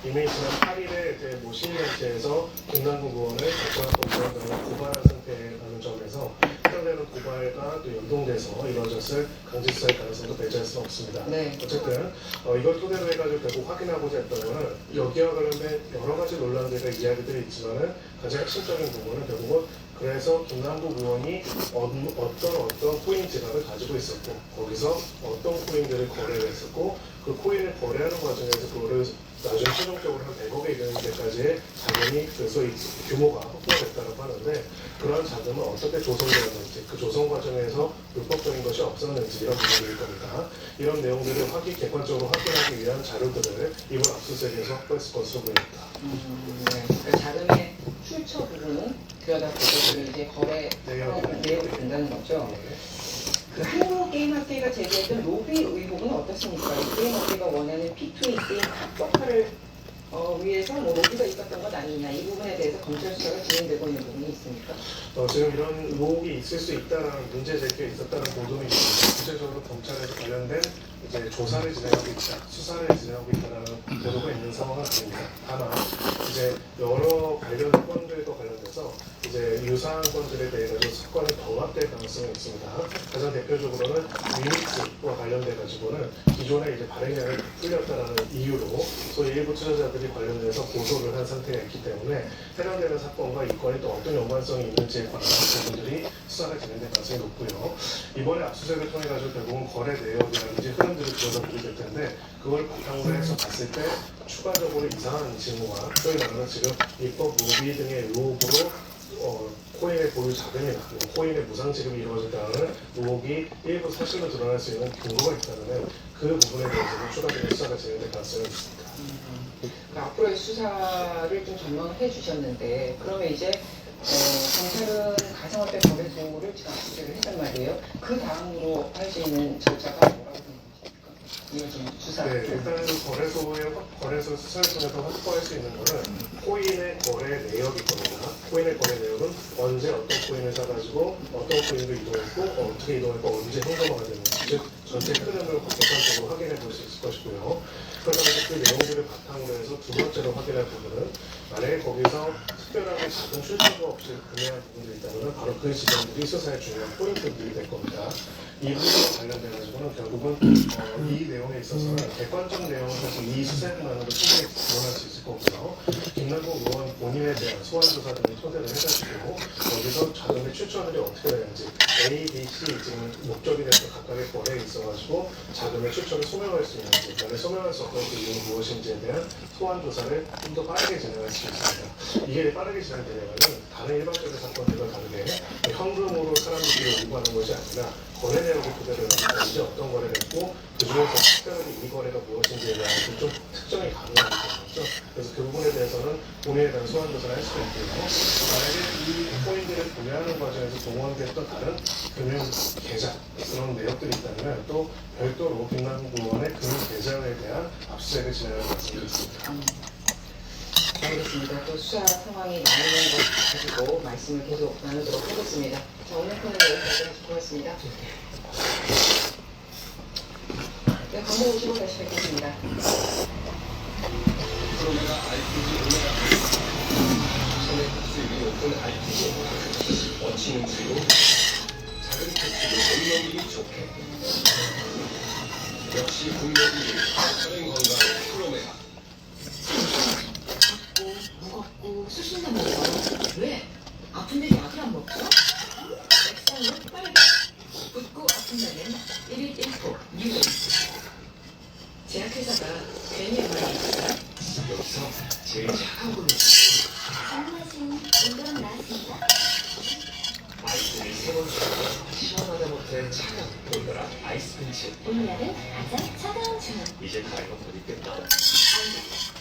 이미 지난 8일에 이제 뭐 시민단체에서 김남국 의원을 적정학법 위반으로 고발한 상태라는 점에서 해당되는 고발과 또 연동돼서 이루어졌을 강제수사의 가능성도 배제할 수는 없습니다. 네. 어쨌든 이걸 토대로 해가지고 결국 확인하고자 했던 거는 여기와 관련된 여러 가지 논란들과 이야기들이 있지만은 가장 핵심적인 부분은 결국은 그래서 김남국 의원이 어떤 코인 지갑을 가지고 있었고 거기서 어떤 코인들을 거래를 했었고 그 코인을 거래하는 과정에서 그거를 나중에 최종적으로 한 100억에 이르는 데까지의 자금이 소위 규모가 확보가 됐다고 하는데 그런 자금은 어떻게 조성되었는지 그 조성 과정에서 불법적인 것이 없었는지 이런 부분일 겁니다. 이런 내용들을 객관적으로 확인하기 위한 자료들을 이번 압수수색에서 확보했을 것으로 보입니다. 네. 그러니까 자금의 출처 부분은 들여다보고 이제 거래 내역이 된다는 거죠. 그 한국게임학회가 제기했던 로비 의혹은 어떻습니까? 이 게임학회가 원하는 P2E 게임 합법화를 위해서 뭐 로비가 있었던 것 아니냐 이 부분에 대해서 검찰 수사가 진행되고 있는 부분이 있습니까? 지금 이런 의혹이 있을 수 있다는 문제 제기가 있었다는 보도는 있습니다. 구체적으로 검찰에서 관련된 이제 조사를 진행하고 있다, 수사를 진행하고 있다는 보도가 있는 상황은 아닙니다. 다만 이제 여러 관련 건들과 관련돼서 이제 유사한 건들에 대해 가지고 사건이 병합될 가능성이 있습니다. 가장 대표적으로는 리믹스와 관련돼 가지고는 기존에 이제 발행량이 풀렸다라는 이유로 소위 일부 투자자들이 관련돼서 고소를 한 상태가 있기 때문에 해당되는 사건과 이 건이 또 어떤 연관성이 있는지에 관한 부분들이 수사가 진행될 가능성이 높고요. 이번에 압수수색을 통해 가지고 결국은 거래 내역이라든지 흐름들을 들여다보게 될 텐데 그걸 바탕으로 해서 봤을 때 추가적으로 이상한 징후와 소위 말하는 지금 입법 로비 등의 의혹으로 코인의 보유 자금이나 코인의 무상 지급이 이루어졌다는 의혹이 일부 사실로 드러날 수 있는 근거가 있다면 그 부분에 대해서는 추가적인 수사가 진행될 가능성이 있습니다. 앞으로의 수사를 좀 전망을 해주셨는데 그러면 이제 검찰은 가상화폐 거래소를 지금 압수수색을 했단 말이에요. 그 다음으로 할 수 있는 절차가 뭐라고 생각하십니까? 이어지는 수사. 네, 일단은 거래소 수사를 통해서 확보할 수 있는 거는 코인의 거래 내역이거든요. 코인의 거래 내역은 언제 어떤 코인을 사가지고 어떤 코인으로 이동했고 어떻게 이동했고 언제 현금화가 됐는지 즉 전체 흐름을 객관적으로 확인해 볼 수 있을 것이고요. 그러다가 그 내용들을 바탕으로 해서 두 번째로 확인할 부분은 만약에 거기서 특별하게 작은 출처가 없이 구매한 부분들이 있다면 바로 그 지점들이 수사의 중요한 포인트들이 될 겁니다. 이 부분과 관련돼 가지고는 결국은 이 내용에 있어서는 객관적 내용은 사실 이 수사만으로 충분히 드러날 수 있을 거고요. 김남국 의원 본인에 대한 소환 조사 등을 토대로 해가지고 거기서 자금의 출처들이 어떻게 되는지 A, B, C 지금 목적에 대해서 각각의 거래에 있어가지고 자금의 출처를 소명할 수 있는지, 만약 소명할 수 없는 그 이유는 무엇인지에 대한 소환 조사를 좀 더 빠르게 진행할 수 있습니다. 이게 빠르게 진행되려면 다른 일반적인 사건들과 다르게 현금으로 사람들이 요구하는 것이 아니라 거래 내역을 그대로 해서 언제 어떤 거래를 했고 그 중에서 특별하게 이 거래가 무엇인지에 대한 좀 특정이 가능하기 때문이죠. 그래서 그 부분에 대해서는 본인에 대한 소환 조사를 할 수가 있고요. 만약에 이 코인들을 구매하는 과정에서 동원됐던 다른 금융 계좌 그런 내역들이 있다면 또 별도로 김남국 의원의 금융 계좌에 대한 압수수색을 진행할 가능성이 있습니다. 알겠습니다. 또 수사 상황이 나오는 것 가지고 말씀을 계속 나누도록 하겠습니다. 자, 오늘 코너 여기까지 고맙습니다. 네, 광고 보시고 다시 뵙겠습니다. 프로메가 RPG 소액 수입이 높은 RPG 원치는 수로 작은 택시도 건너기 좋게 역시 국력이 혈행 건강 프로메가 무겁고 수신나면요. 왜? 아픈데 약을 안 먹죠? 액상으로 빨리 붓고 아픈다면 1일 1포 뉴 제약회사가 괜히 말이 있어요. 여기서 제일 착한 걸로 궁금하신 운동 나왔습니다. 아이스를 세번 시원하다 못해 차가운 돌더라 아이스 pinch 오늘날은 가장 차가운 주. 이제 다른 것 못 입겠다.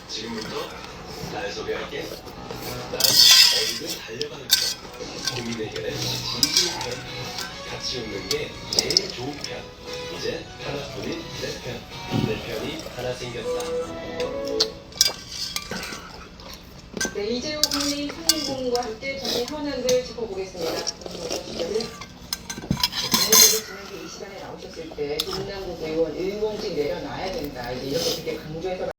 지금부터 날 소개할게. 난 어디든 달려가는 편. 고민 해결의 진실 편. 같이 웃는 게 제일 좋은 편. 이제 하나뿐인 내 편. 내 편이 하나 생겼다. 네, 이재호 국민 상임고문과 함께 전의 현안을 짚어보겠습니다. 국민들이 지난주 이 시간에 나오셨을 때 김남국 의원 의원직 내려놔야 된다. 이제 이렇게 되게 강조해서